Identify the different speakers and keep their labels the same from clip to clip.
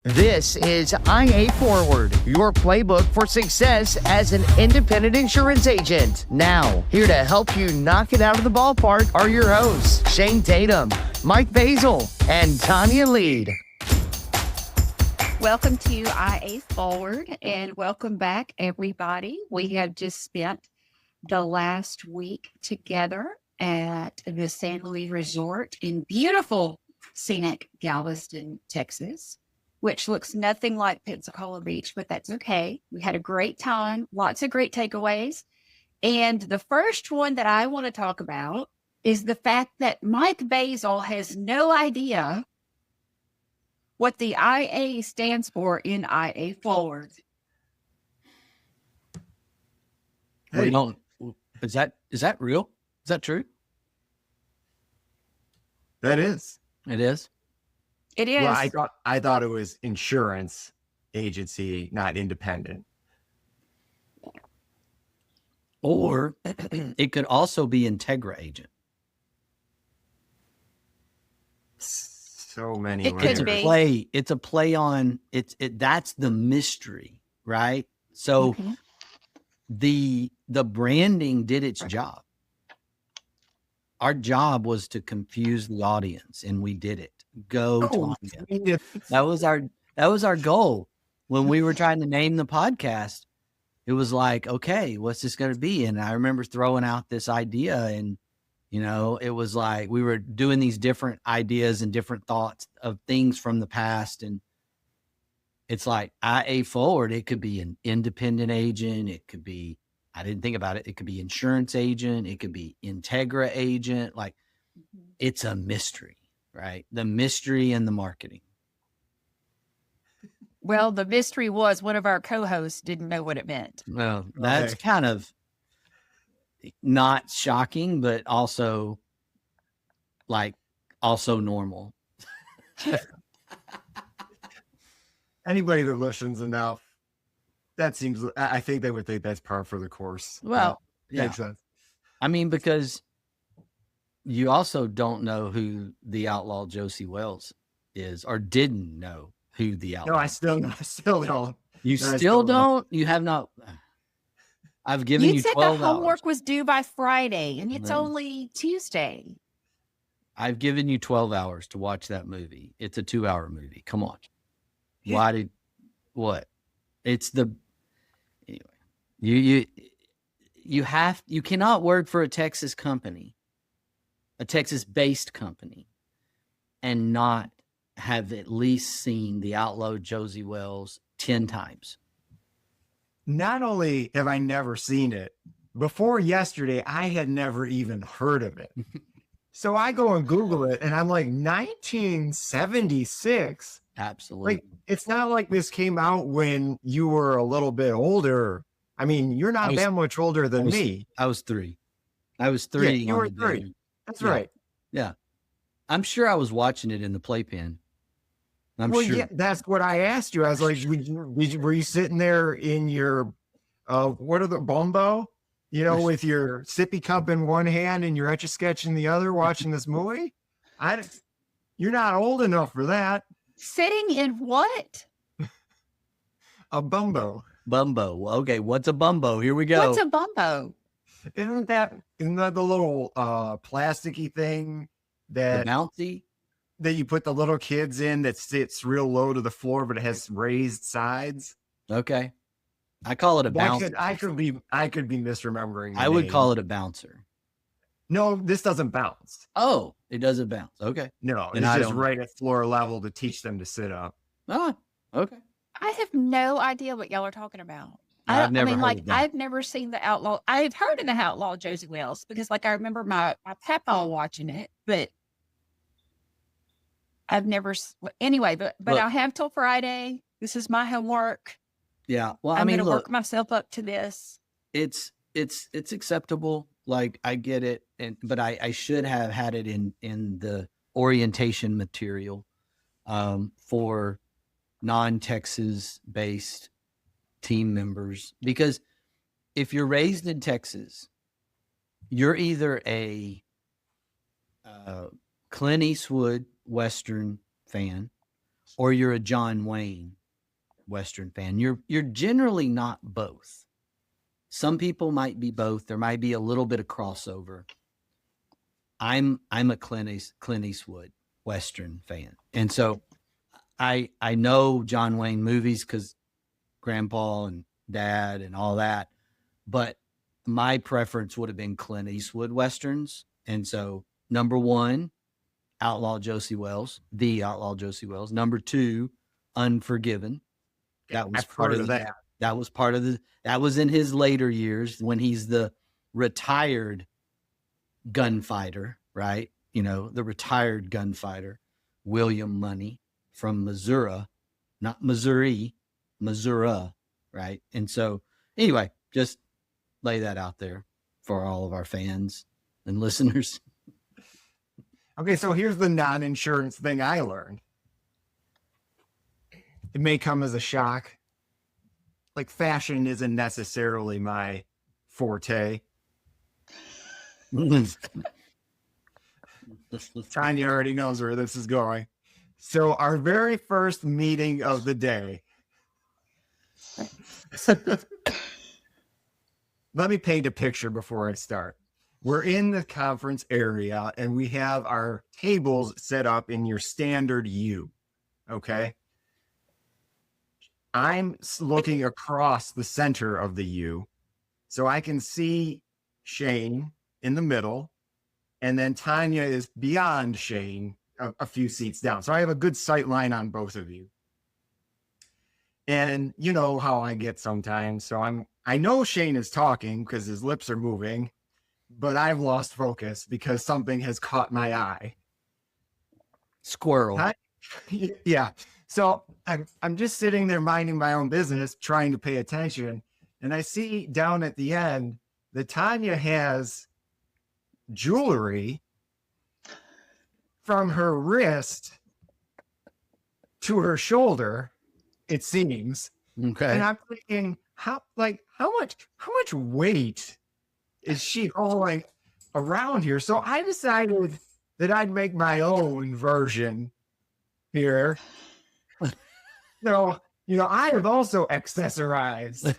Speaker 1: This is IA Forward, your playbook for success as an independent insurance agent. Now, here to help you knock it out of the ballpark are your hosts, Shane Tatum, Mike Basil, and Tanya Lead.
Speaker 2: Welcome to IA Forward, and welcome back, everybody. We have just spent the last week together at the San Luis Resort in beautiful, scenic Galveston, Texas, which looks nothing like Pensacola Beach, but that's okay. We had a great time, lots of great takeaways. And the first one that I want to talk about is the fact that Mike Basil has no idea what the IA stands for in IA Forward.
Speaker 3: Hey. Is that real? Is that true?
Speaker 4: That is.
Speaker 3: It is.
Speaker 2: It is.
Speaker 4: Well, I thought it was insurance agency, not independent.
Speaker 3: Or it could also be Integra agent.
Speaker 4: So many.
Speaker 2: It could
Speaker 4: layers.
Speaker 2: be.
Speaker 3: It's a play on that's the mystery, right? So the branding did its job. Our job was to confuse the audience, and we did it. Tanya. That was our goal. When we were trying to name the podcast, it was like, okay, what's this going to be? And I remember throwing out this idea, and it was like we were doing these different ideas and different thoughts of things from the past. And it's like IA Forward, it could be an independent agent. It could be, I didn't think about it. It could be insurance agent. It could be Integra agent. Like it's a mystery, right? The mystery and the marketing.
Speaker 2: Well, the mystery was one of our co-hosts didn't know what it meant.
Speaker 3: Well, that's kind of not shocking, but also normal.
Speaker 4: Anybody that listens enough, I think they would think that's par for the course.
Speaker 3: Well,
Speaker 4: makes sense.
Speaker 3: I mean, because you also don't know who the outlaw Josie Wells is, or didn't know who the outlaw.
Speaker 4: No, I still don't.
Speaker 3: You still don't? You have not. I've given you 12 hours.
Speaker 2: You said the homework was due by Friday, and it's only Tuesday.
Speaker 3: I've given you 12 hours to watch that movie. It's a 2-hour movie. Come on. What? It's anyway. You cannot work for a Texas company, a Texas-based company, and not have at least seen the outlaw Josie Wells 10 times.
Speaker 4: Not only have I never seen it, before yesterday, I had never even heard of it. So I go and Google it, and I'm like, 1976?
Speaker 3: Absolutely.
Speaker 4: Like, it's not like this came out when you were a little bit older. I mean, you're not that much older than me.
Speaker 3: I was 3. I was 3.
Speaker 4: Yeah, you were 3. That's right.
Speaker 3: Yeah. I'm sure I was watching it in the playpen. Sure.
Speaker 4: Yeah, that's what I asked you. I was like, were you sitting there in your, what are the bumbo? With your sippy cup in one hand and your Etch-a-Sketch in the other, watching this movie? You're not old enough for that.
Speaker 2: Sitting in what?
Speaker 4: A bumbo.
Speaker 3: Bumbo. Okay, what's a bumbo? Here we go.
Speaker 2: What's a bumbo?
Speaker 4: Isn't that the little plasticky thing that
Speaker 3: the bouncy
Speaker 4: that you put the little kids in that sits real low to the floor, but it has raised sides?
Speaker 3: Okay, I call it a bouncer.
Speaker 4: I could be misremembering.
Speaker 3: I would call it a bouncer.
Speaker 4: No, this doesn't bounce.
Speaker 3: Oh, it doesn't bounce. Okay.
Speaker 4: No, it's just right at floor level to teach them to sit up.
Speaker 3: Oh, okay.
Speaker 2: I have no idea what y'all are talking about.
Speaker 3: I've never heard of that.
Speaker 2: I've never seen the outlaw. I've heard of the outlaw Josie Wells because I remember my papa watching it, but I've never, anyway, but look, I have till Friday. This is my homework.
Speaker 3: Yeah. Well,
Speaker 2: I'm going to work myself up to this.
Speaker 3: It's acceptable. Like I get it. But I should have had it in the orientation material, for non-Texas based team members, because if you're raised in Texas, you're either a Clint Eastwood Western fan, or you're a John Wayne Western fan. You're generally not both. Some people might be both. There might be a little bit of crossover. I'm a Clint Eastwood Western fan. And so I know John Wayne movies because grandpa and dad and all that, but my preference would have been Clint Eastwood Westerns. And so number one, Outlaw Josie Wells, the Outlaw Josie Wells. Number two, Unforgiven. That was part of that. That was part of that was in his later years when he's the retired gunfighter, right? You know, the retired gunfighter, William Money from Missouri, not Missouri, Missouri, right? And so anyway, just lay that out there for all of our fans and listeners.
Speaker 4: Okay, so here's the non-insurance thing I learned. It may come as a shock. Like, fashion isn't necessarily my forte. Tanya already knows where this is going. So our very first meeting of the day. Let me paint a picture before I start. We're in the conference area and we have our tables set up in your standard U. Okay. I'm looking across the center of the U, so I can see Shane in the middle, and then Tanya is beyond Shane, a few seats down. So I have a good sight line on both of you. And you know how I get sometimes. So I know Shane is talking because his lips are moving, but I've lost focus because something has caught my eye.
Speaker 3: Squirrel.
Speaker 4: Yeah. So I'm just sitting there minding my own business, trying to pay attention. And I see down at the end that Tanya has jewelry from her wrist to her shoulder, it seems.
Speaker 3: Okay.
Speaker 4: And I'm thinking, how much weight is she hauling around here? So I decided that I'd make my own version here. So, you know, I have also accessorized.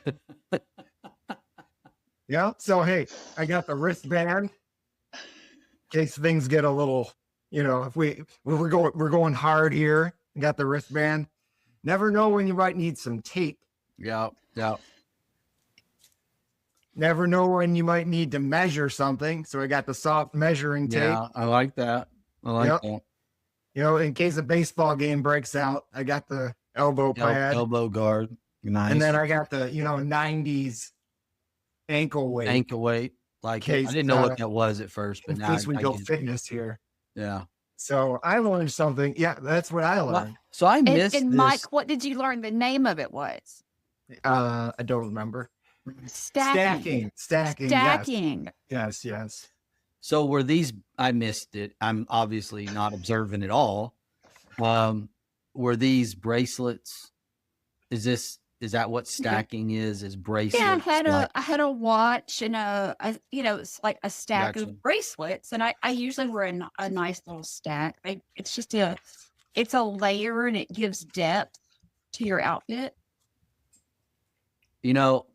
Speaker 4: Yeah. So, hey, I got the wristband in case things get a little, you know, if we're going hard here. Got the wristband. Never know when you might need some tape.
Speaker 3: Yeah. Yeah.
Speaker 4: Never know when you might need to measure something. So I got the soft measuring tape.
Speaker 3: Yeah, I like that. I like
Speaker 4: Yep.
Speaker 3: that.
Speaker 4: You know, in case a baseball game breaks out, I got the elbow pad.
Speaker 3: Elbow guard. Nice.
Speaker 4: And then I got the, 90s ankle weight.
Speaker 3: Ankle weight. Like,
Speaker 4: Case,
Speaker 3: I didn't know what that was at first, but
Speaker 4: in
Speaker 3: now
Speaker 4: case we go fitness here.
Speaker 3: Yeah.
Speaker 4: So I learned something. Yeah, that's what I learned.
Speaker 3: So I missed
Speaker 2: And
Speaker 3: this.
Speaker 2: Mike, what did you learn the name of it was?
Speaker 4: I don't remember.
Speaker 2: Stacking.
Speaker 4: Stacking. Yes.
Speaker 3: So were these, I missed it. I'm obviously not observant at all. Were these bracelets? Is that what stacking is bracelets?
Speaker 2: Yeah, I had a watch and it's like a stack
Speaker 3: Gotcha.
Speaker 2: of bracelets, and I usually wear a nice little stack. It's just it's a layer and it gives depth to your outfit.
Speaker 3: You know,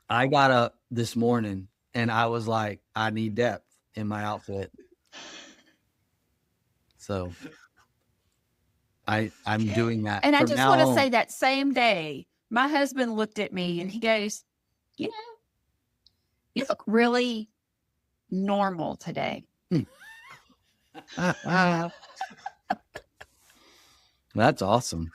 Speaker 3: I got up this morning and I was like, I need depth in my outfit. So I'm doing that.
Speaker 2: And I
Speaker 3: from
Speaker 2: just
Speaker 3: now
Speaker 2: want to
Speaker 3: on.
Speaker 2: say that same day, my husband looked at me and he goes, you look really normal today.
Speaker 3: That's awesome.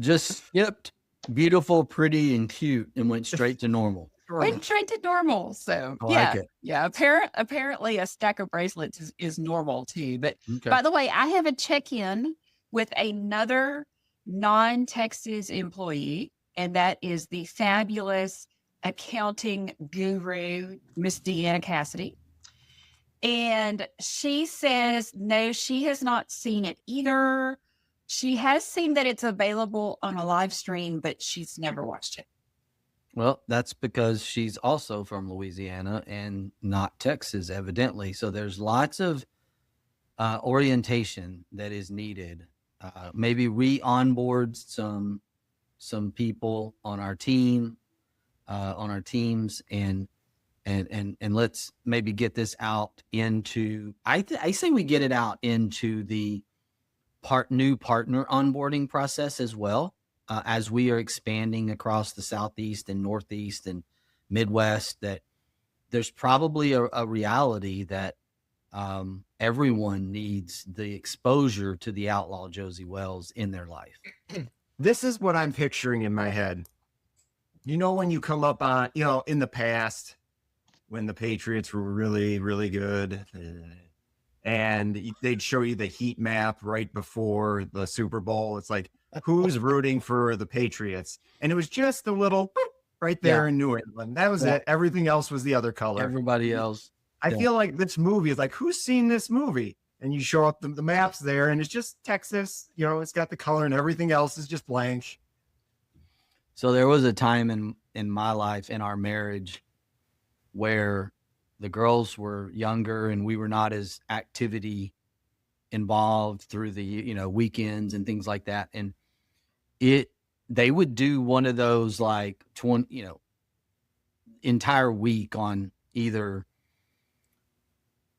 Speaker 3: Just skipped beautiful, pretty, and cute and went straight to normal.
Speaker 2: Went straight to normal. So
Speaker 3: I like it.
Speaker 2: Yeah. Apparently a stack of bracelets is normal too. But
Speaker 3: Okay.
Speaker 2: by the way, I have a check-in with another non-Texas employee, and that is the fabulous accounting guru, Miss Deanna Cassidy. And she says, no, she has not seen it either. She has seen that it's available on a live stream, but she's never watched it.
Speaker 3: Well, that's because she's also from Louisiana and not Texas, evidently. So there's lots of orientation that is needed. Maybe re-onboard some people on our team, on our teams, and let's maybe get this out into. I say we get it out into the new partner onboarding process as well, as we are expanding across the Southeast and Northeast and Midwest. That there's probably a reality that everyone needs the exposure to the outlaw Josie Wells in their life.
Speaker 4: This is what I'm picturing in my head. You know, when you come up on, you know, in the past, when the Patriots were really, really good, and they'd show you the heat map right before the Super Bowl. It's like, who's rooting for the Patriots? And it was just a little right there in New England. That was it. Everything else was the other color.
Speaker 3: Everybody else.
Speaker 4: I feel like this movie is like, who's seen this movie? And you show up the maps there, and it's just Texas. You know, it's got the color, and everything else is just blank.
Speaker 3: So there was a time in my life, in our marriage, where the girls were younger and we were not as activity involved through the, you know, weekends and things like that. And they would do one of those like 20, you know, entire week on either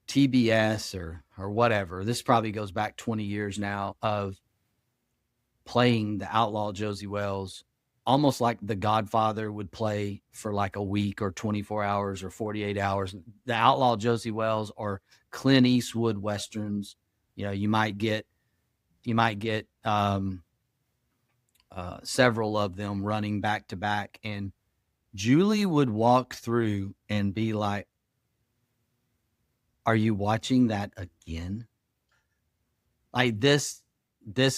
Speaker 3: TBS or whatever. This probably goes back 20 years now, of playing the outlaw Josie Wells, almost like The Godfather would play for like a week or 24 hours or 48 hours. The outlaw Josie Wells or Clint Eastwood Westerns, you know, you might get several of them running back to back. And Julie would walk through and be like, "Are you watching that again?" Like this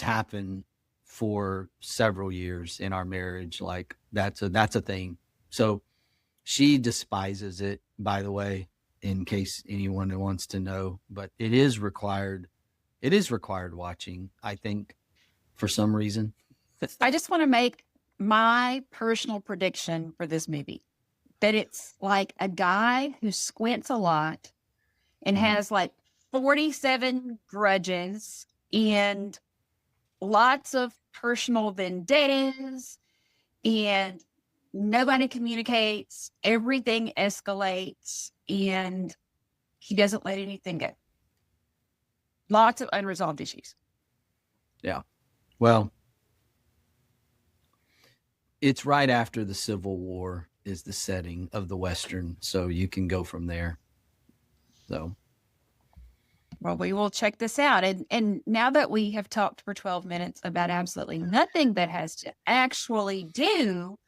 Speaker 3: happened for several years in our marriage. Like that's a thing. So she despises it, by the way, in case anyone wants to know, but it is required watching, I think, for some reason.
Speaker 2: I just want to make my personal prediction for this movie, that it's like a guy who squints a lot and has like 47 grudges and lots of personal vendettas, and nobody communicates, everything escalates, and he doesn't let anything go. Lots of unresolved issues.
Speaker 3: Yeah. Well, it's right after the Civil War is the setting of the Western, so you can go from there. So,
Speaker 2: well, we will check this out. And now that we have talked for 12 minutes about absolutely nothing that has to actually do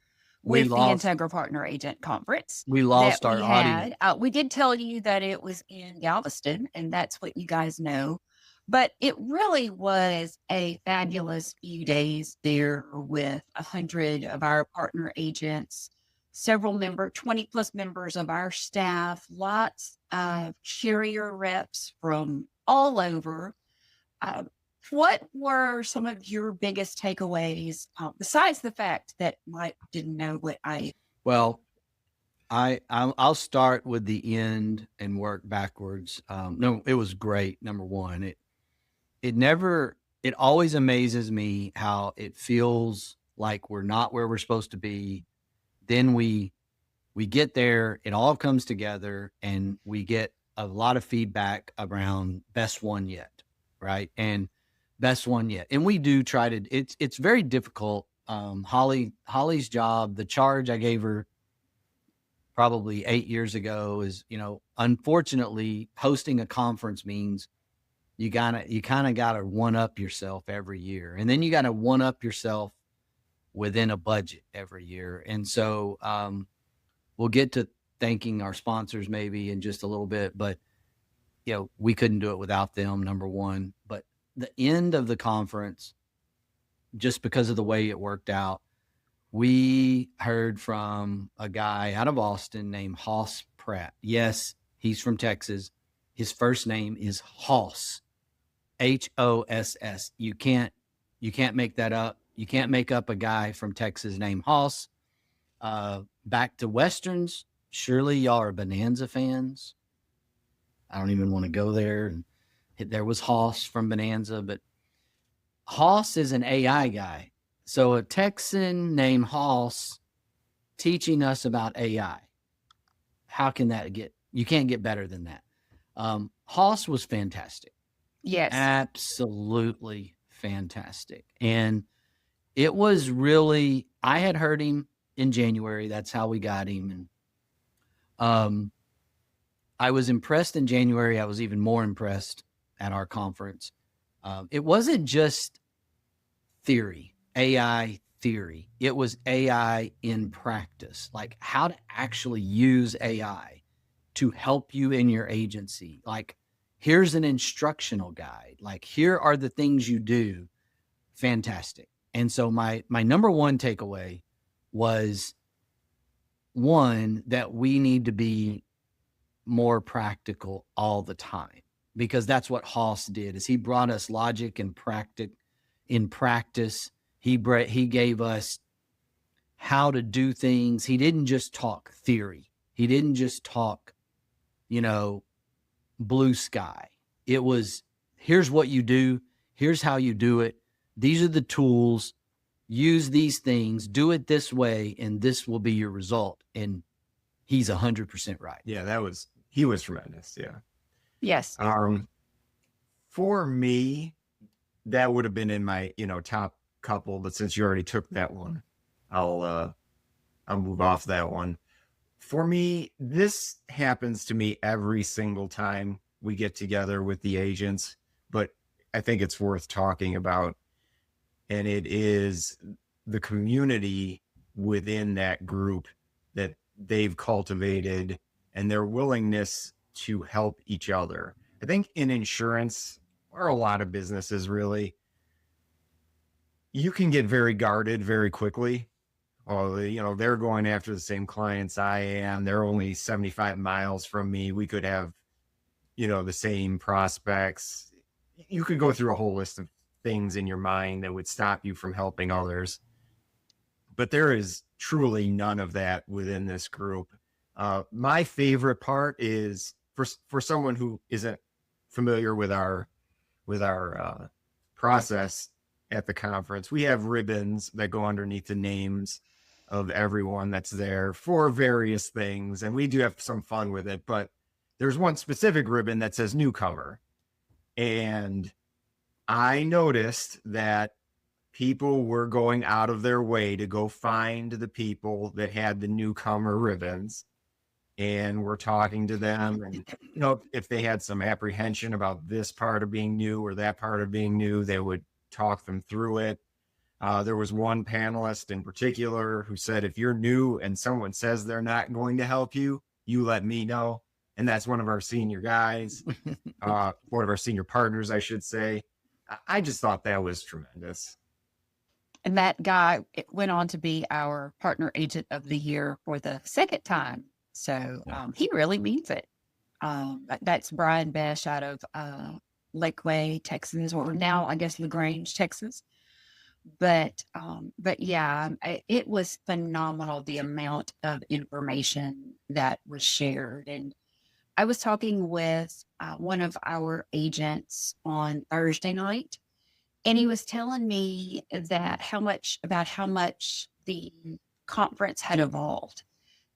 Speaker 2: with the Integra Partner Agent Conference,
Speaker 3: we lost our audience.
Speaker 2: We did tell you that it was in Galveston, and that's what you guys know. But it really was a fabulous few days there with 100 of our partner agents, several 20 plus members of our staff, lots of carrier reps from all over. What were some of your biggest takeaways, besides the fact that Mike didn't know what I...
Speaker 3: Well, I'll start with the end and work backwards. No, it was great. Number one, it always amazes me how it feels like we're not where we're supposed to be. Then we get there, it all comes together, and we get a lot of feedback around best one yet, right? And best one yet. And we do try to, it's very difficult. Holly's job, the charge I gave her probably 8 years ago is, you know, unfortunately hosting a conference means you kind of got to one up yourself every year. And then you got to one up yourself within a budget every year. And so we'll get to thanking our sponsors maybe in just a little bit, but you know, we couldn't do it without them, number one. But the end of the conference, just because of the way it worked out, we heard from a guy out of Austin named Hoss Pratt. Yes, he's from Texas. His first name is Hoss, Hoss. You can't make that up. You can't make up a guy from Texas named Hoss. Back to Westerns. Surely y'all are Bonanza fans. I don't even want to go there. There was Hoss from Bonanza, but Hoss is an AI guy. So a Texan named Hoss teaching us about AI. How can that get? You can't get better than that. Hoss was fantastic.
Speaker 2: Yes.
Speaker 3: Absolutely fantastic. And it was really, I had heard him in January. That's how we got him. And I was impressed in January. I was even more impressed at our conference. It wasn't just theory, AI theory. It was AI in practice, like how to actually use AI to help you in your agency. Like, here's an instructional guide. Like, here are the things you do. Fantastic. And so my number one takeaway was, one, that we need to be more practical all the time, because that's what Hoss did, is he brought us logic and practice. He gave us how to do things. He didn't just talk theory. He didn't just talk, blue sky. It was, here's what you do. Here's how you do it. These are the tools. Use these things. Do it this way, and this will be your result. And he's 100% right.
Speaker 4: Yeah, he was tremendous. Yeah.
Speaker 2: Yes.
Speaker 4: For me, that would have been in my, top couple, but since you already took that one, I'll move off that one. For me, this happens to me every single time we get together with the agents, but I think it's worth talking about. And it is the community within that group that they've cultivated and their willingness to help each other. I think in insurance, or a lot of businesses really, you can get very guarded very quickly. Oh, they're going after the same clients I am. They're only 75 miles from me. We could have, the same prospects. You could go through a whole list of things in your mind that would stop you from helping others. But there is truly none of that within this group. My favorite part is for someone who isn't familiar with our process at the conference, we have ribbons that go underneath the names of everyone that's there for various things. And we do have some fun with it, but there's one specific ribbon that says newcomer. And I noticed that people were going out of their way to go find the people that had the newcomer ribbons, and we're talking to them. And, if they had some apprehension about this part of being new or that part of being new, they would talk them through it. There was one panelist in particular who said, if you're new and someone says they're not going to help you, you let me know. And that's one of our senior guys, one of our senior partners, I should say. I just thought that was tremendous.
Speaker 2: And that guy went on to be our partner agent of the year for the second time. So he really means it. That's Brian Besh out of Lakeway, Texas, or now I guess LaGrange, Texas. But yeah, it was phenomenal, the amount of information that was shared. And I was talking with one of our agents on Thursday night, and he was telling me that how much the conference had evolved.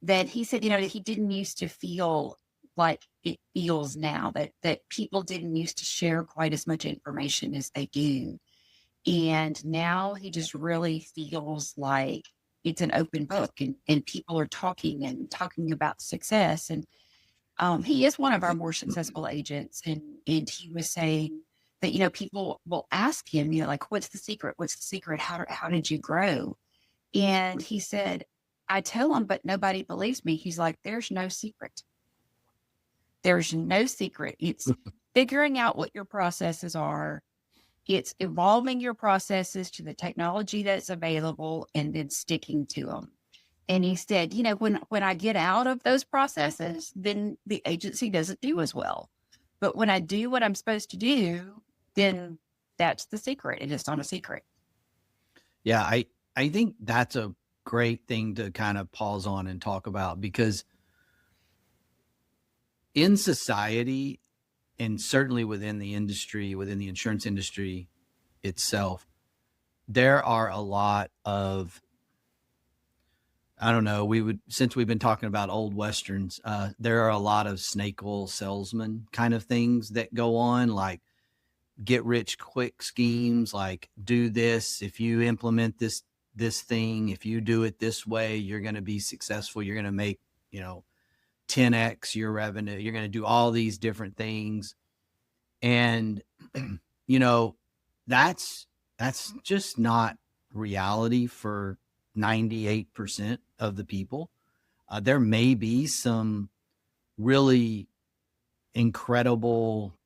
Speaker 2: That he said, he didn't used to feel like it feels now, that people didn't used to share quite as much information as they do. And now he just really feels like it's an open book, and people are talking about success. And he is one of our more successful agents. And he was saying that, people will ask him, like, what's the secret? What's the secret? How did you grow? And he said, I tell them, but nobody believes me. He's like, there's no secret. There's no secret. It's figuring out what your processes are. It's evolving your processes to the technology that's available and then sticking to them. And he said, when I get out of those processes, then the agency doesn't do as well. But when I do what I'm supposed to do, then that's the secret. It is not a secret.
Speaker 3: Yeah, I think that's a great thing to kind of pause on and talk about, because in society, and certainly within the industry, within the insurance industry itself, there are a lot of, I don't know, since we've been talking about old Westerns, there are a lot of snake oil salesman kind of things that go on, like get rich quick schemes, like do this, if you implement this thing, if you do it this way, you're going to be successful. You're going to make, 10x your revenue. You're going to do all these different things. And, that's just not reality for 98% of the people. There may be some really incredible,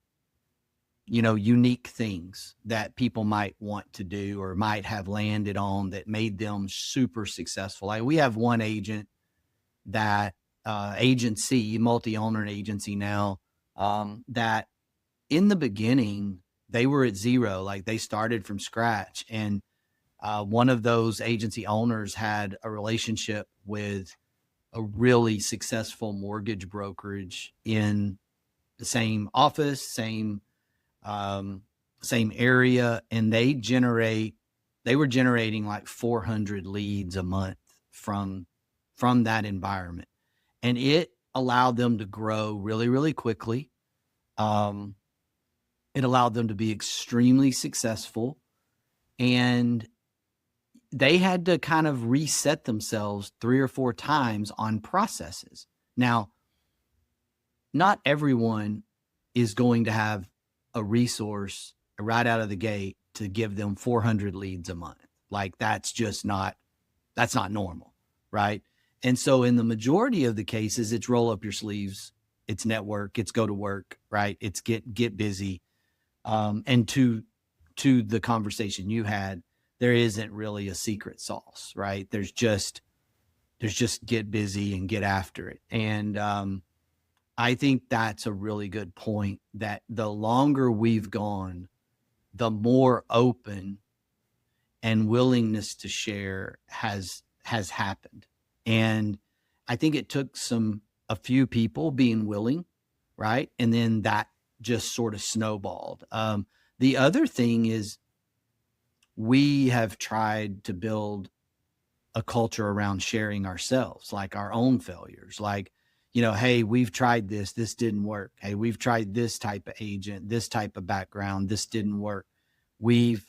Speaker 3: unique things that people might want to do or might have landed on that made them super successful. Like we have one agent that agency, multi-owner agency now, that in the beginning, they were at zero, like they started from scratch. And one of those agency owners had a relationship with a really successful mortgage brokerage in the same office, same area. And they were generating like 400 leads a month from that environment. And it allowed them to grow really, really quickly. It allowed them to be extremely successful, and they had to kind of reset themselves 3 or 4 times on processes. Now, not everyone is going to have a resource right out of the gate to give them 400 leads a month. Like that's not normal, right? And so in the majority of the cases, it's roll up your sleeves, it's network, it's go to work, right? It's get busy. And to the conversation you had, there isn't really a secret sauce, right? There's just get busy and get after it. And I think that's a really good point, that the longer we've gone, the more open and willingness to share has happened. And I think it took a few people being willing, right? And then that just sort of snowballed. The other thing is we have tried to build a culture around sharing ourselves, like our own failures, like, hey, we've tried this didn't work. Hey, we've tried this type of agent, this type of background, this didn't work. We've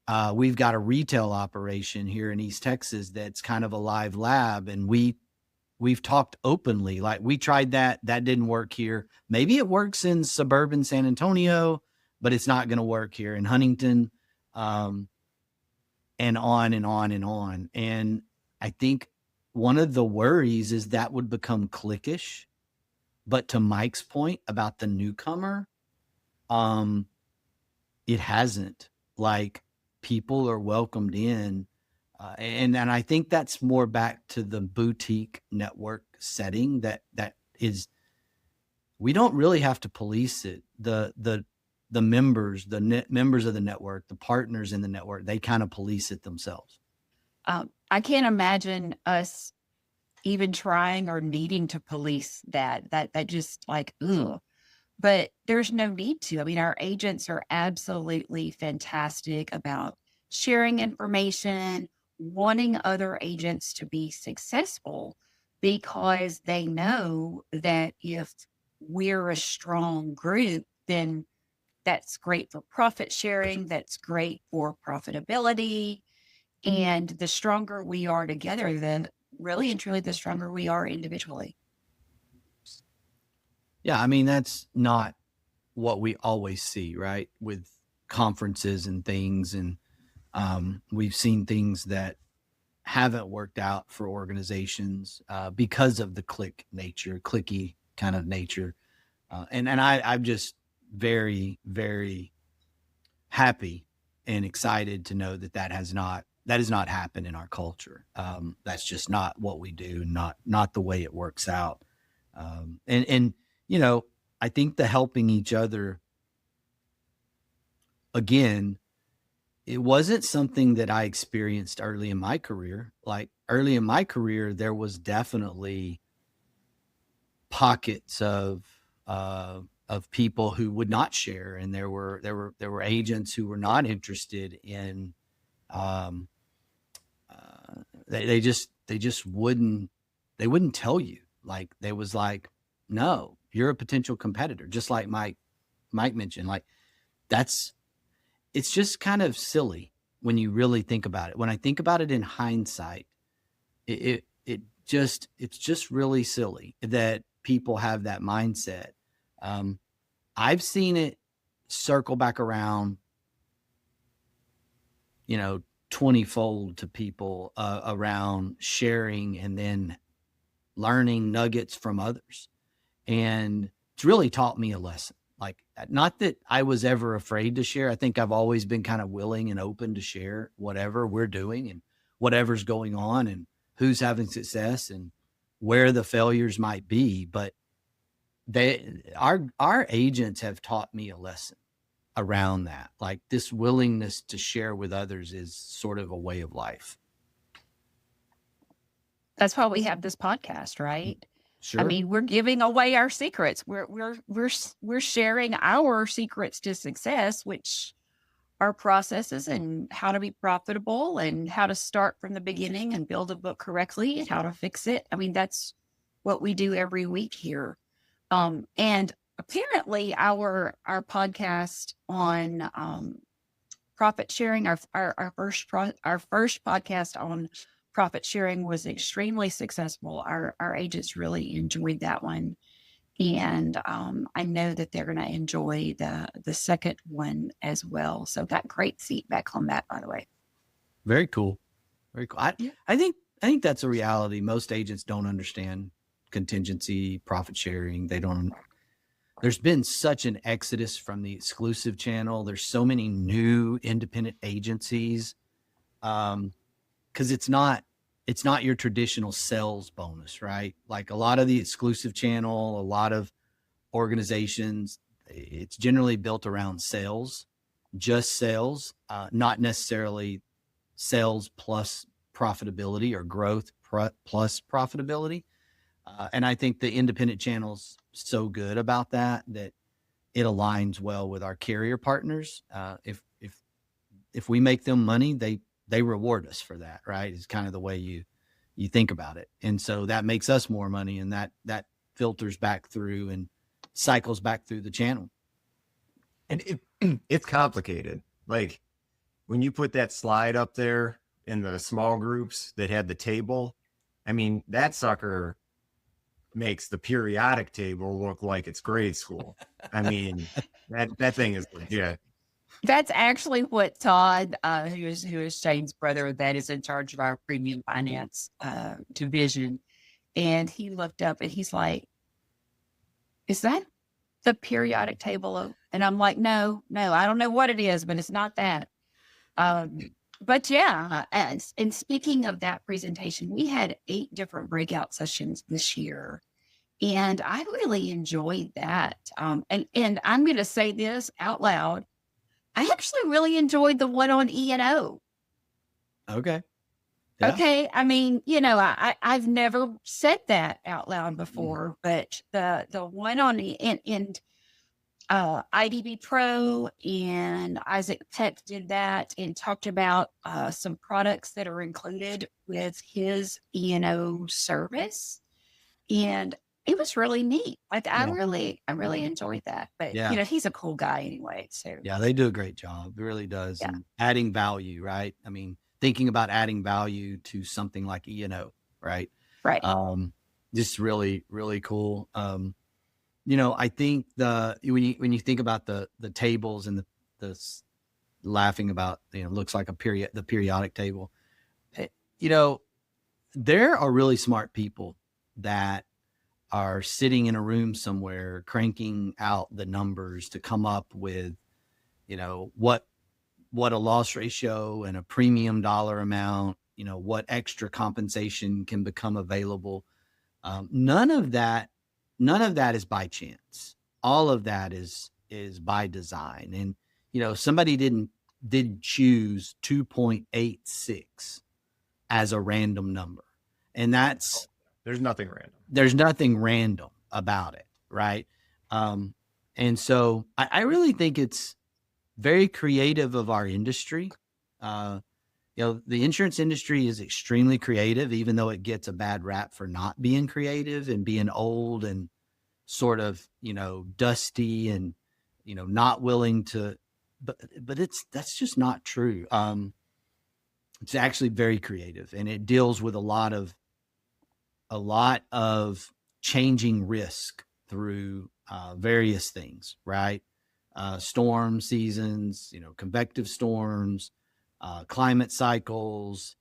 Speaker 3: got a retail operation here in East Texas that's kind of a live lab, and we've talked openly, like we tried that didn't work here. Maybe it works in suburban San Antonio, but it's not going to work here in Huntington, and on and on and on. And I think one of the worries is that would become cliquish. But to Mike's point about the newcomer, it hasn't. Like people are welcomed in. And I think that's more back to the boutique network setting that is, we don't really have to police it. The members, members of the network, the partners in the network, they kind of police it themselves.
Speaker 2: I can't imagine us even trying or needing to police that just like, ugh. But there's no need to. I mean, our agents are absolutely fantastic about sharing information, wanting other agents to be successful, because they know that if we're a strong group, then that's great for profit sharing, that's great for profitability. And the stronger we are together, then really and truly the stronger we are individually.
Speaker 3: Yeah, I mean, that's not what we always see, right? With conferences and things. And we've seen things that haven't worked out for organizations because of the clicky kind of nature. And I'm just very, very happy and excited to know that has not happened in our culture. That's just not what we do, not the way it works out. And I think the helping each other, again, it wasn't something that I experienced early in my career. Like early in my career, there was definitely pockets of of people who would not share, and there were agents who were not interested in. They just wouldn't tell you. Like, they was like, no, you're a potential competitor, just like Mike mentioned. Like, it's just kind of silly when you really think about it. When I think about it in hindsight, it's just really silly that people have that mindset. I've seen it circle back around, 20-fold to people around sharing and then learning nuggets from others. And it's really taught me a lesson. Like, not that I was ever afraid to share. I think I've always been kind of willing and open to share whatever we're doing and whatever's going on and who's having success and where the failures might be. But our agents have taught me a lesson around that. Like, this willingness to share with others is sort of a way of life.
Speaker 2: That's why we have this podcast, right?
Speaker 3: Sure.
Speaker 2: I mean, we're giving away our secrets. We're sharing our secrets to success, which are processes and how to be profitable and how to start from the beginning and build a book correctly and how to fix it. I mean, that's what we do every week here. And apparently our podcast on profit sharing, our first podcast on profit sharing was extremely successful. Our agents really enjoyed that one. And I know that they're going to enjoy the second one as well. So got great feedback on that, by the way.
Speaker 3: Very cool. Very cool. I think that's a reality. Most agents don't understand contingency, profit sharing. There's been such an exodus from the exclusive channel. There's so many new independent agencies. Because it's not your traditional sales bonus, right? Like, a lot of the exclusive channel, a lot of organizations, it's generally built around sales, just sales, not necessarily sales plus profitability or growth plus profitability. And I think the independent channel's so good about that it aligns well with our carrier partners. If we make them money, they reward us for that, right? It's kind of the way you think about it. And so that makes us more money, and that filters back through and cycles back through the channel.
Speaker 4: And it's complicated. Like, when you put that slide up there in the small groups that had the table, I mean, that sucker makes the periodic table look like it's grade school. I mean, that thing is legit.
Speaker 2: That's actually what Todd, who is Shane's brother, that is in charge of our premium finance division, and he looked up and he's like, "Is that the periodic table?" And I'm like, "No, I don't know what it is, but it's not that." But yeah, and speaking of that presentation, we had 8 different breakout sessions this year, and I really enjoyed that. And I'm going to say this out loud. I actually really enjoyed the one on E&O.
Speaker 3: Okay.
Speaker 2: Yeah. Okay. I mean, I've never said that out loud before, but the one on IDB Pro and Isaac Peck did that and talked about some products that are included with his E&O service. And it was really neat. Like, I really enjoyed that. But he's a cool guy anyway. So
Speaker 3: yeah, they do a great job. It really does.
Speaker 2: Yeah.
Speaker 3: And adding value, right? I mean, thinking about adding value to something like E&O, right?
Speaker 2: Right.
Speaker 3: Just really, really cool. I think when you think about the tables and the laughing about, looks like the periodic table, there are really smart people that are sitting in a room somewhere cranking out the numbers to come up with, what a loss ratio and a premium dollar amount, what extra compensation can become available. None of that is by chance. All of that is by design. And, somebody didn't choose 2.86 as a random number. And there's nothing random about it. Right. And so I really think it's very creative of our industry. The insurance industry is extremely creative, even though it gets a bad rap for not being creative and being old and sort of, dusty and, not willing to, but that's just not true. It's actually very creative, and it deals with a lot of changing risk through various things, right? Storm seasons, convective storms, climate cycles,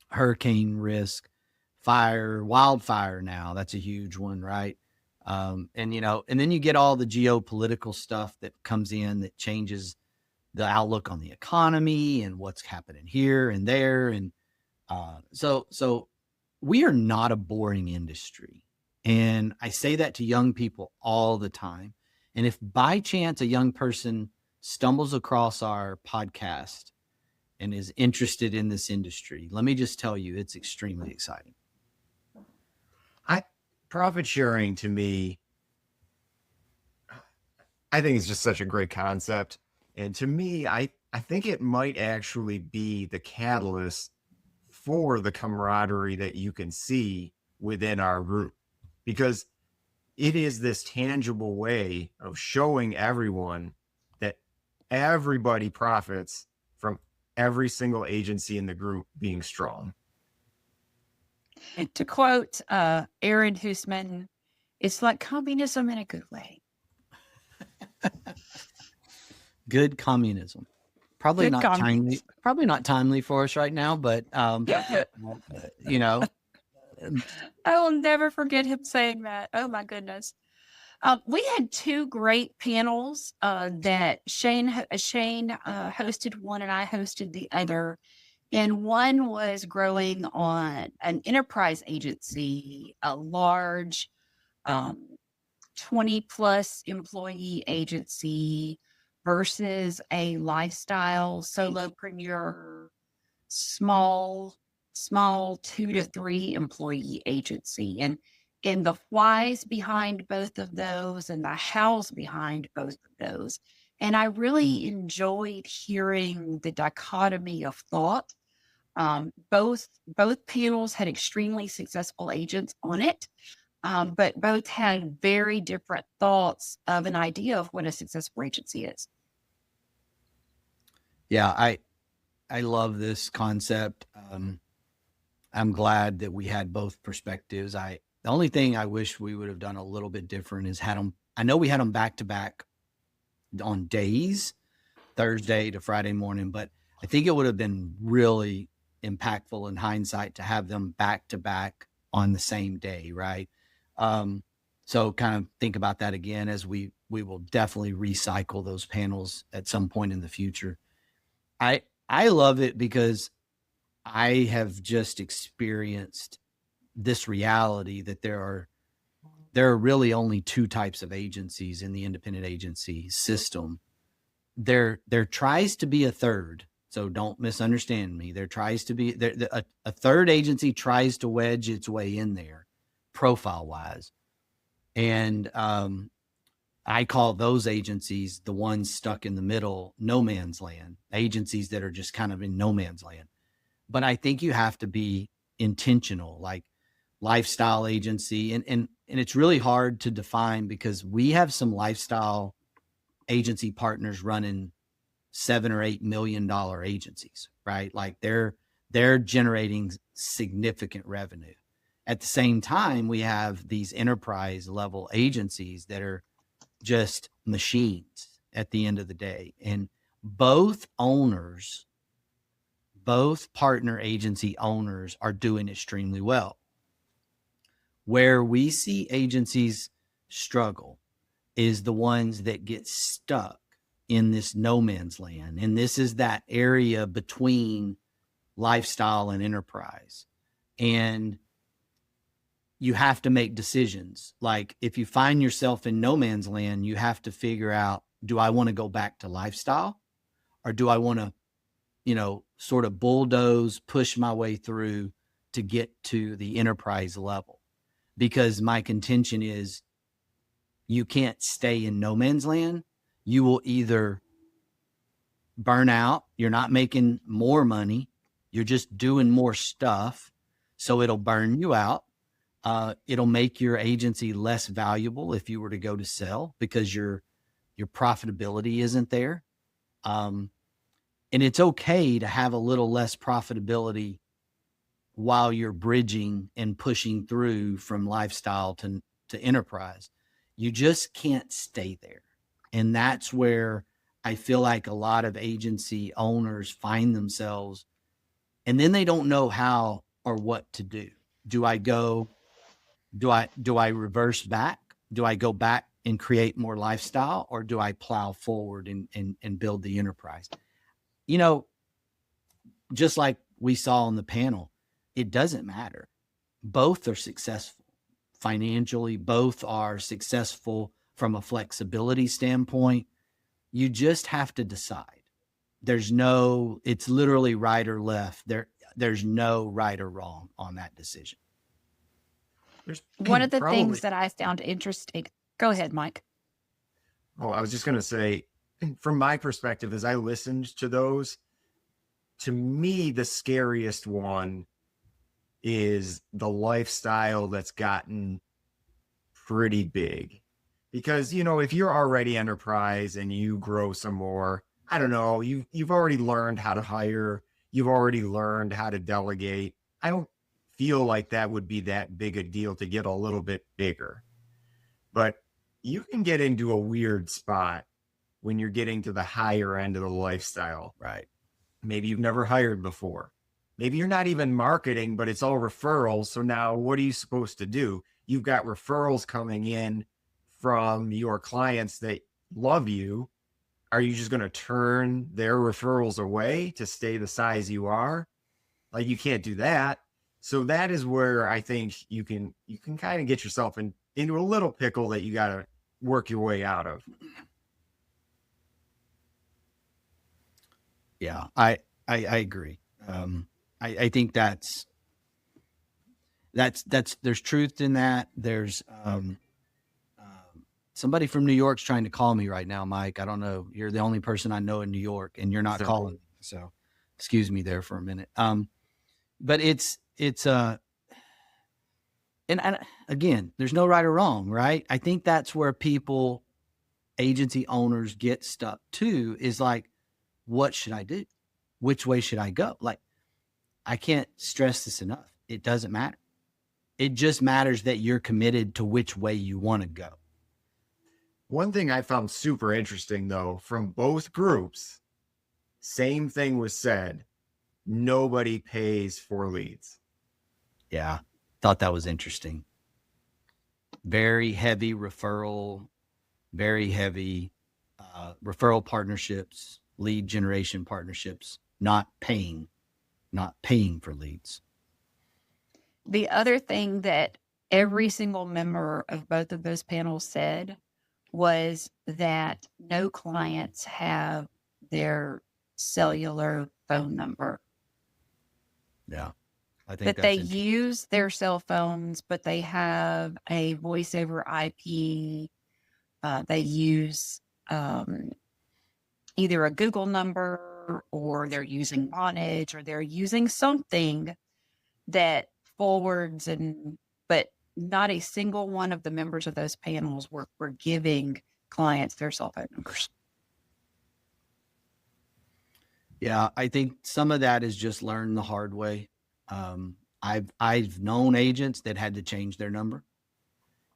Speaker 3: hurricane risk, wildfire now, that's a huge one, right? And then you get all the geopolitical stuff that comes in that changes the outlook on the economy and what's happening here and there. And so we are not a boring industry. And I say that to young people all the time. And if by chance a young person stumbles across our podcast and is interested in this industry, let me just tell you, it's extremely exciting.
Speaker 4: Profit sharing, to me, I think it's just such a great concept. And to me, I think it might actually be the catalyst for the camaraderie that you can see within our group, because it is this tangible way of showing everyone that everybody profits from every single agency in the group being strong.
Speaker 2: And to quote Aaron Huisman, it's like communism in a good way.
Speaker 3: Good communism. Probably
Speaker 2: Good
Speaker 3: not
Speaker 2: communism.
Speaker 3: timely. Probably not timely for us right now, but I
Speaker 2: will never forget him saying that. Oh my goodness. We had two great panels that Shane hosted one and I hosted the other. And one was growing on an enterprise agency, a large 20 plus employee agency versus a lifestyle solopreneur, small 2 to 3 employee agency. And the whys behind both of those and the hows behind both of those. And I really enjoyed hearing the dichotomy of thought. Both panels had extremely successful agents on it, but both had very different thoughts of an idea of what a successful agency is.
Speaker 3: Yeah, I love this concept. I'm glad that we had both perspectives. The only thing I wish we would have done a little bit different is had them. I know we had them back to back on days, Thursday to Friday morning, but I think it would have been really impactful in hindsight to have them back to back on the same day, right? So kind of think about that again, as we will definitely recycle those panels at some point in the future. I love it because I have just experienced this reality that there are really only two types of agencies in the independent agency system. There tries to be a third. So don't misunderstand me. There tries to be a third agency tries to wedge its way in there, profile wise, and I call those agencies the ones stuck in the middle, no man's land, agencies that are just kind of in no man's land. But I think you have to be intentional, like lifestyle agency, and it's really hard to define because we have some lifestyle agency partners running $7 or $8 million agencies, right? Like they're generating significant revenue. At the same time, we have these enterprise level agencies that are just machines at the end of the day. And both partner agency owners are doing extremely well. Where we see agencies struggle is the ones that get stuck in this no man's land. And this is that area between lifestyle and enterprise. And you have to make decisions. Like if you find yourself in no man's land, you have to figure out, do I want to go back to lifestyle, or do I want to, sort of bulldoze, push my way through to get to the enterprise level? Because my contention is you can't stay in no man's land. You will either burn out, you're not making more money, you're just doing more stuff, so it'll burn you out. It'll make your agency less valuable if you were to go to sell, because your profitability isn't there. And it's okay to have a little less profitability while you're bridging and pushing through from lifestyle to enterprise. You just can't stay there. And that's where I feel like a lot of agency owners find themselves, and then they don't know how or what to do. Do I reverse back? Do I go back and create more lifestyle, or do I plow forward and build the enterprise? You know, just like we saw on the panel, it doesn't matter. Both are successful financially. Both are successful from a flexibility standpoint. You just have to decide. It's literally right or left. There's no right or wrong on that decision.
Speaker 2: One of the things that I found interesting, go ahead, Mike.
Speaker 4: Oh, I was just going to say, from my perspective, as I listened to those, to me, the scariest one is the lifestyle that's gotten pretty big. Because, you know, if you're already enterprise and you grow some more, I don't know, you've already learned how to hire, you've already learned how to delegate. I don't feel like that would be that big a deal to get a little bit bigger. But you can get into a weird spot when you're getting to the higher end of the lifestyle.
Speaker 3: Right.
Speaker 4: Maybe you've never hired before. Maybe you're not even marketing, but it's all referrals. So now what are you supposed to do? You've got referrals coming in from your clients that love you. Are you just going to turn their referrals away to stay the size you are? Like, you can't do that. So that is where I think you can kind of get yourself into a little pickle that you got to work your way out of.
Speaker 3: Yeah, I agree. I think that's there's truth in that. There's somebody from New York's trying to call me right now, Mike. I don't know. You're the only person I know in New York, and you're not calling me. So excuse me there for a minute. But it's and again, there's no right or wrong, right? I think that's where agency owners get stuck too, is like, what should I do? Which way should I go? Like, I can't stress this enough. It doesn't matter. It just matters that you're committed to which way you want to go.
Speaker 4: One thing I found super interesting, though, from both groups, same thing was said. Nobody pays for leads.
Speaker 3: Yeah, thought that was interesting. Very heavy referral, very heavy referral partnerships, lead generation partnerships, not paying for leads.
Speaker 2: The other thing that every single member of both of those panels said was that no clients have their cellular phone number.
Speaker 3: Yeah. I think
Speaker 2: that they use their cell phones, but they have a voice over IP. They use either a Google number, or they're using Vonage, or they're using something that forwards, but not a single one of the members of those panels were giving clients their cell phone numbers.
Speaker 3: Yeah, I think some of that is just learned the hard way. I've known agents that had to change their number,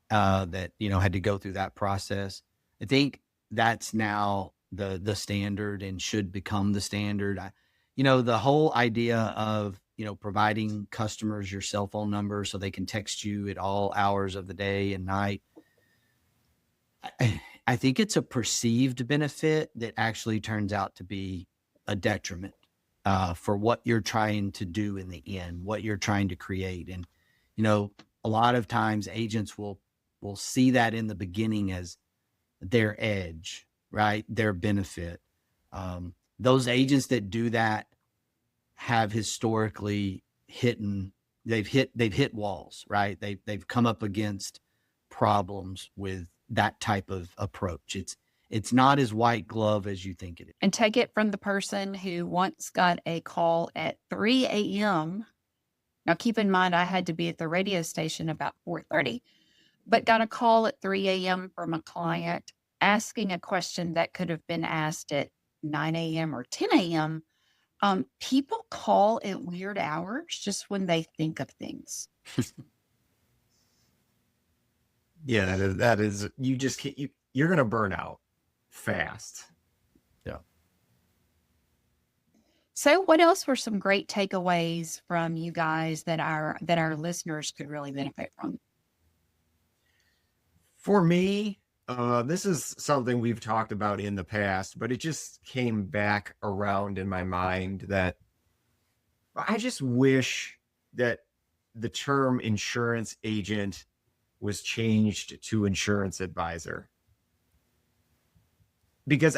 Speaker 3: that, had to go through that process. I think that's now the standard and should become the standard. The whole idea of, providing customers your cell phone number so they can text you at all hours of the day and night. I think it's a perceived benefit that actually turns out to be a detriment for what you're trying to do in the end, what you're trying to create. And, a lot of times agents will see that in the beginning as their edge, right? Their benefit. Those agents that do that have historically they've hit walls, right? They've come up against problems with that type of approach. It's not as white glove as you think it is.
Speaker 2: And take it from the person who once got a call at 3 a.m. Now, keep in mind, I had to be at the radio station about 4:30, but got a call at 3 a.m. from a client asking a question that could have been asked at 9 a.m. or 10 a.m. People call at weird hours just when they think of things.
Speaker 4: Yeah, that is you just can't, you're going to burn out fast.
Speaker 3: Yeah.
Speaker 2: So what else were some great takeaways from you guys that our listeners could really benefit from?
Speaker 4: For me, this is something we've talked about in the past, but it just came back around in my mind that I just wish that the term insurance agent was changed to insurance advisor. Because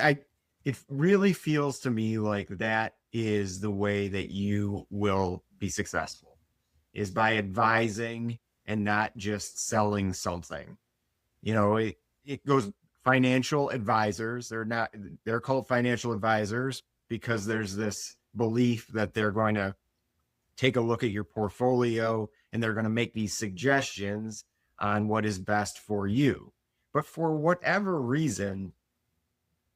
Speaker 4: it really feels to me like that is the way that you will be successful, is by advising and not just selling something. You know, it goes financial advisors. They're called financial advisors because there's this belief that they're going to take a look at your portfolio and they're going to make these suggestions on what is best for you. But for whatever reason,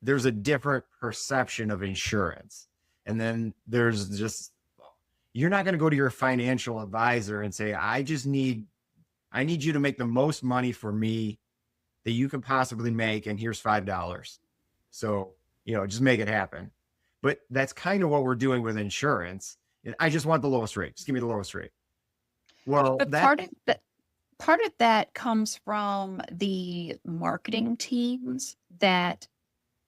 Speaker 4: there's a different perception of insurance. And then there's just, you're not going to go to your financial advisor and say, I need you to make the most money for me that you can possibly make. And here's $5. So, just make it happen. But that's kind of what we're doing with insurance. I just want the lowest rate. Just give me the lowest rate. Well,
Speaker 2: But part of that comes from the marketing teams that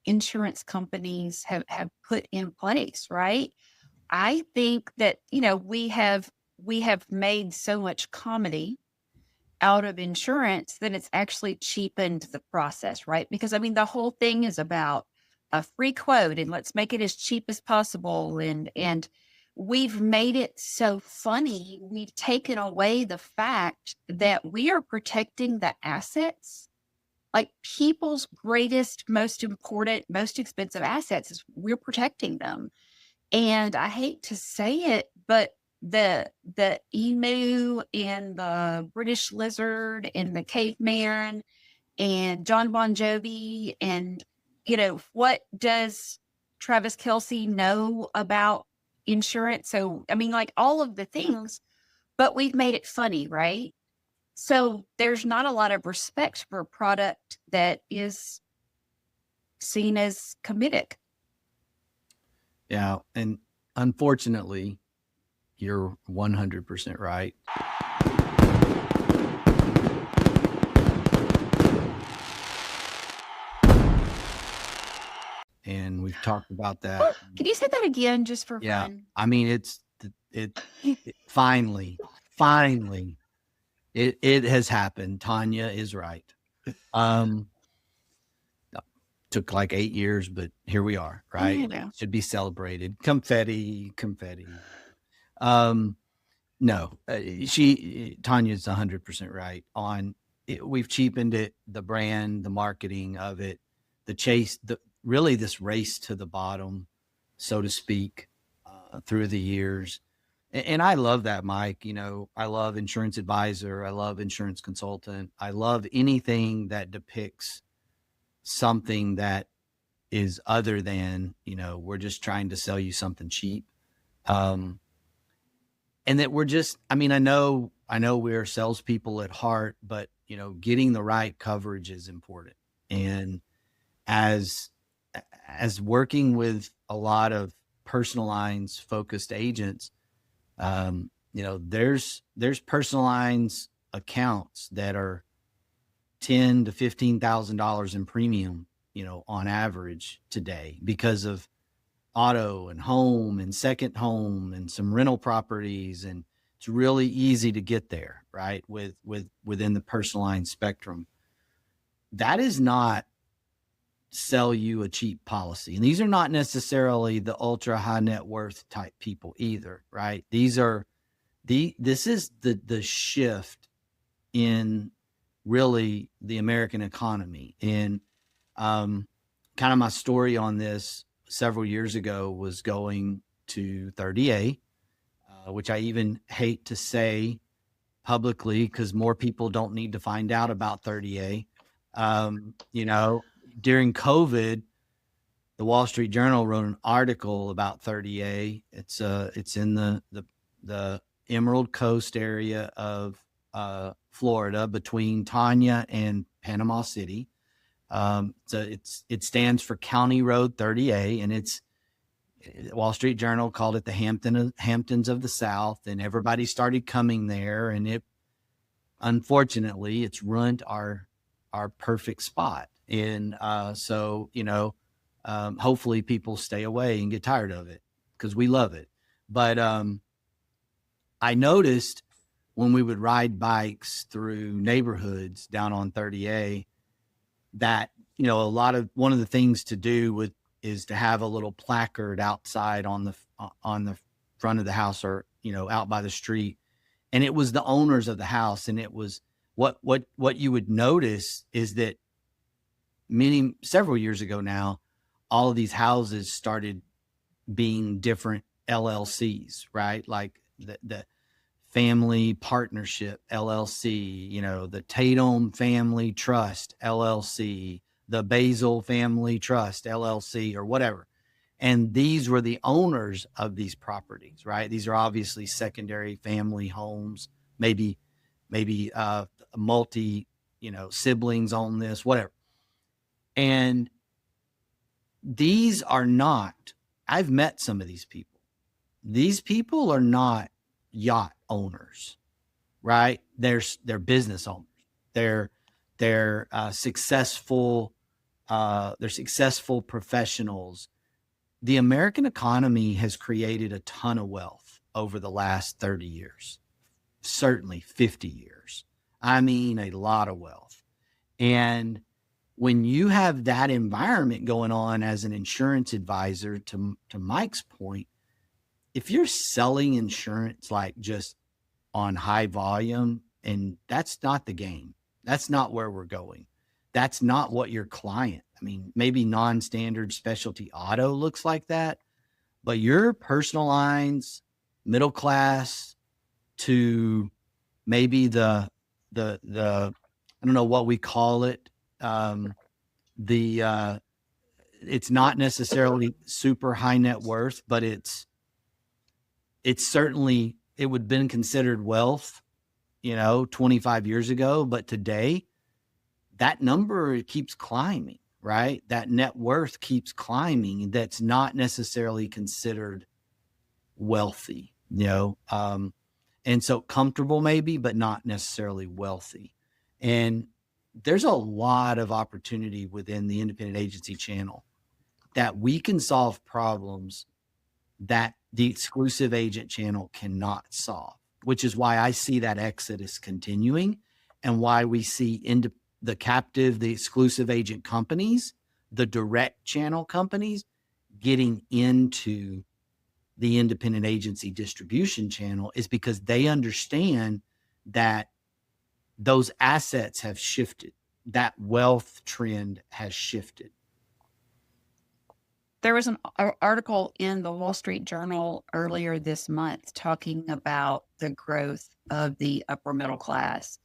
Speaker 2: insurance companies have put in place, right? I think that, we have made so much comedy out of insurance that it's actually cheapened the process, right? Because the whole thing is about a free quote and let's make it as cheap as possible. And we've made it so funny. We've taken away the fact that we are protecting the assets. Like people's greatest, most important, most expensive assets is we're protecting them. And I hate to say it, but the emu and the British lizard and the caveman and John Bon Jovi and, what does Travis Kelce know about insurance? So, all of the things, but we've made it funny, right? So there's not a lot of respect for a product that is seen as comedic.
Speaker 3: Yeah. And unfortunately, you're 100% right. And we've talked about that.
Speaker 2: Can you say that again just for fun?
Speaker 3: It finally, it has happened. Tanya is right. Took like 8 years, but here we are, right?
Speaker 2: Yeah.
Speaker 3: Should be celebrated. Confetti. No, Tanya's 100% right on it. We've cheapened it, the brand, the marketing of it, the chase, really this race to the bottom, so to speak, through the years. And I love that, Mike. I love insurance advisor. I love insurance consultant. I love anything that depicts something that is other than, we're just trying to sell you something cheap. And that we're just, I know we're salespeople at heart, but, getting the right coverage is important. And as working with a lot of personal lines focused agents, there's personal lines accounts that are $10,000 to $15,000 in premium, on average today because of auto and home and second home and some rental properties. And it's really easy to get there, right? Within the personal line spectrum. That is not sell you a cheap policy. And these are not necessarily the ultra high net worth type people either, right? This is the shift in really the American economy. And kind of my story on this several years ago was going to 30A, which I even hate to say publicly because more people don't need to find out about 30A. During COVID, the Wall Street Journal wrote an article about 30A. It's in the Emerald Coast area of Florida between Tanya and Panama City. It stands for County Road 30A, and Wall Street Journal called it the Hamptons of the South, and everybody started coming there, and unfortunately it's ruined our perfect spot. And hopefully people stay away and get tired of it because we love it. But I noticed when we would ride bikes through neighborhoods down on 30A that, one of the things to do is to have a little placard outside on the front of the house or, out by the street. And it was the owners of the house. And it was what you would notice is that several years ago now, all of these houses started being different LLCs, right? Like the Family Partnership LLC, the Tatum Family Trust LLC, the Basil Family Trust LLC, or whatever. And these were the owners of these properties, right? These are obviously secondary family homes, maybe multi, siblings own this, whatever. And these are not, I've met some of these people. These people are not yacht owners, right? They're business owners. They're successful professionals. The American economy has created a ton of wealth over the last 30 years, certainly 50 years. I mean, a lot of wealth. And when you have that environment going on as an insurance advisor, to Mike's point, if you're selling insurance like just on high volume, and that's not the game, that's not where we're going. That's not what your client, maybe non-standard specialty auto looks like that, but your personal lines, middle class to maybe the I don't know what we call it. It's not necessarily super high net worth, but it's certainly, it would have been considered wealth, 25 years ago. But today, that number keeps climbing, right? That net worth keeps climbing. That's not necessarily considered wealthy, and so comfortable maybe, but not necessarily wealthy. And there's a lot of opportunity within the independent agency channel that we can solve problems that the exclusive agent channel cannot solve, which is why I see that exodus continuing, and why we see the captive, the exclusive agent companies, the direct channel companies getting into the independent agency distribution channel, is because they understand that those assets have shifted. That wealth trend has shifted.
Speaker 2: There was an article in the Wall Street Journal earlier this month talking about the growth of the upper middle class.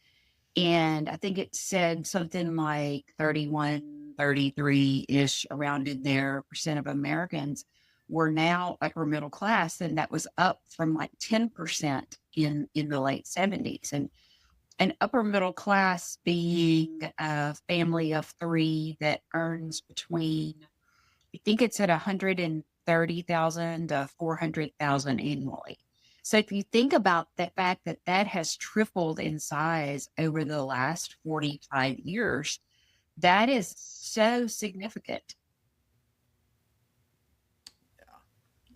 Speaker 2: And I think it said something like 31, 33-ish around in there percent of Americans were now upper middle class. And that was up from like 10% in the late 70s. And an upper middle class being a family of three that earns between, I think it's at 130,000 to 400,000 annually. So if you think about the fact that that has tripled in size over the last 45 years, that is so significant.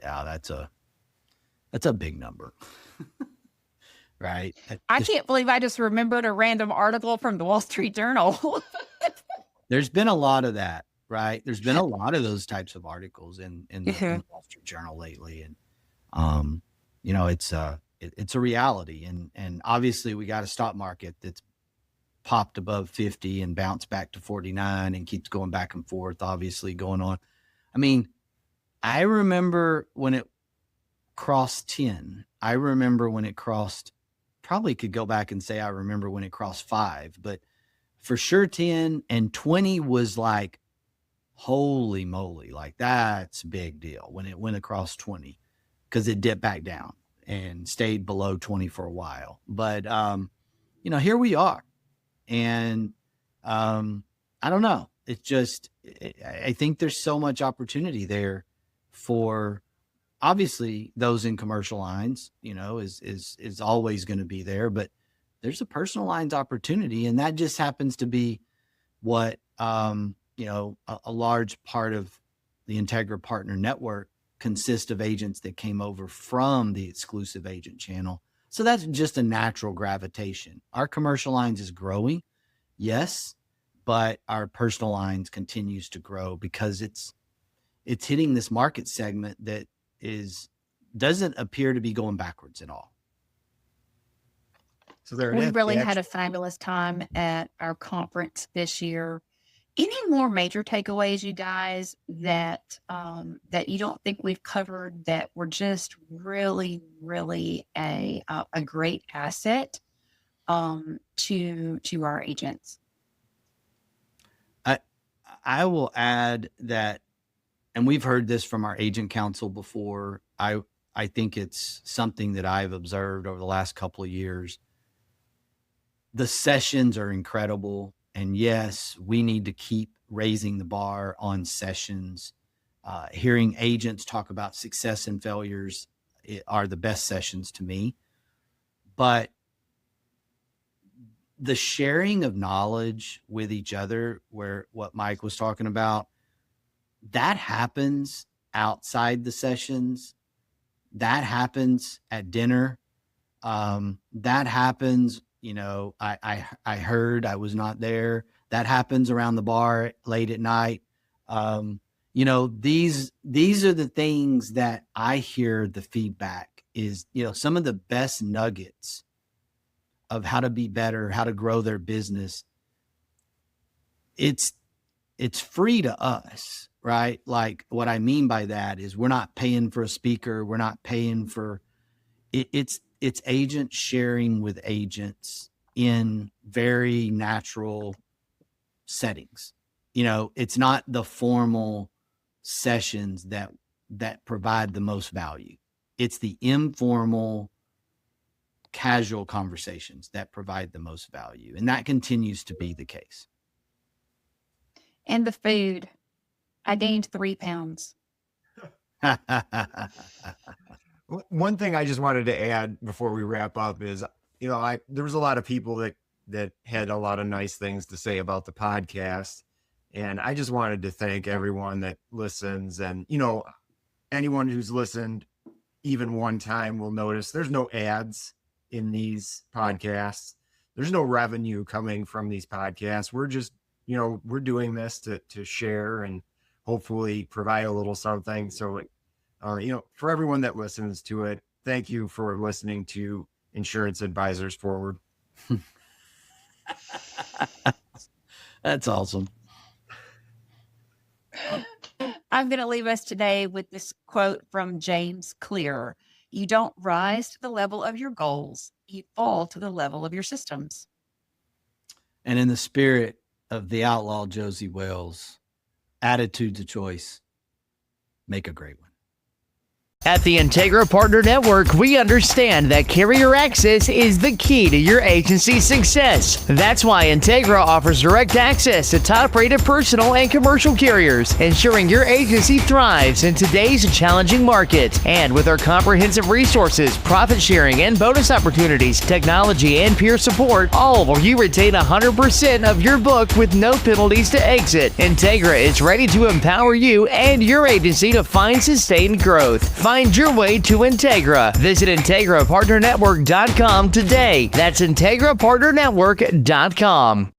Speaker 3: Yeah, that's a big number. Right.
Speaker 2: I can't believe I just remembered a random article from the Wall Street Journal.
Speaker 3: There's been a lot of that, right? There's been a lot of those types of articles in the Wall Street Journal lately. And, it's a reality. And obviously we got a stock market that's popped above 50 and bounced back to 49 and keeps going back and forth, obviously going on. I mean, I remember when it crossed 10. I remember when it crossed, probably could go back and say I remember when it crossed 5, but for sure 10, and 20 was like, holy moly, like that's a big deal when it went across 20, because it dipped back down and stayed below 20 for a while. But, here we are. And I don't know. It's just, I think there's so much opportunity there for, obviously, those in commercial lines, is always going to be there, but there's a personal lines opportunity. And that just happens to be what, a large part of the Integra Partner Network consists of agents that came over from the exclusive agent channel. So that's just a natural gravitation. Our commercial lines is growing, yes, but our personal lines continues to grow because it's hitting this market segment that doesn't appear to be going backwards at all.
Speaker 4: So there it
Speaker 2: We
Speaker 4: is.
Speaker 2: really had a fabulous time at our conference this year. Any more major takeaways, you guys, that you don't think we've covered that were just really, really a great asset to our agents?
Speaker 3: I will add that, and we've heard this from our agent council before. I think it's something that I've observed over the last couple of years. The sessions are incredible. And yes, we need to keep raising the bar on sessions. Hearing agents talk about success and failures are the best sessions to me. But the sharing of knowledge with each other, what Mike was talking about, that happens outside the sessions. That happens at dinner. That happens, I heard, I was not there. That happens around the bar late at night. These are the things that I hear the feedback is, some of the best nuggets of how to be better, how to grow their business. It's free to us, right? Like what I mean by that is we're not paying for a speaker. We're not paying for it. It's agents sharing with agents in very natural settings. It's not the formal sessions that provide the most value. It's the informal, casual conversations that provide the most value. And that continues to be the case.
Speaker 2: And the food. I gained 3 pounds.
Speaker 4: One thing I just wanted to add before we wrap up is, there was a lot of people that had a lot of nice things to say about the podcast. And I just wanted to thank everyone that listens. And, anyone who's listened even one time will notice there's no ads in these podcasts. There's no revenue coming from these podcasts. We're just, we're doing this to share and hopefully provide a little something. So, for everyone that listens to it, thank you for listening to Insurance Advisors Forward.
Speaker 3: That's awesome.
Speaker 2: I'm going to leave us today with this quote from James Clear. You don't rise to the level of your goals. You fall to the level of your systems.
Speaker 3: And in the spirit of the outlaw Josie Wells, attitude's a choice. Make a great one.
Speaker 1: At the Integra Partner Network, we understand that carrier access is the key to your agency's success. That's why Integra offers direct access to top-rated personal and commercial carriers, ensuring your agency thrives in today's challenging market. And with our comprehensive resources, profit sharing and bonus opportunities, technology and peer support, all while you retain 100% of your book with no penalties to exit. Integra is ready to empower you and your agency to find sustained growth. Find your way to Integra. Visit IntegraPartnerNetwork.com today. That's IntegraPartnerNetwork.com.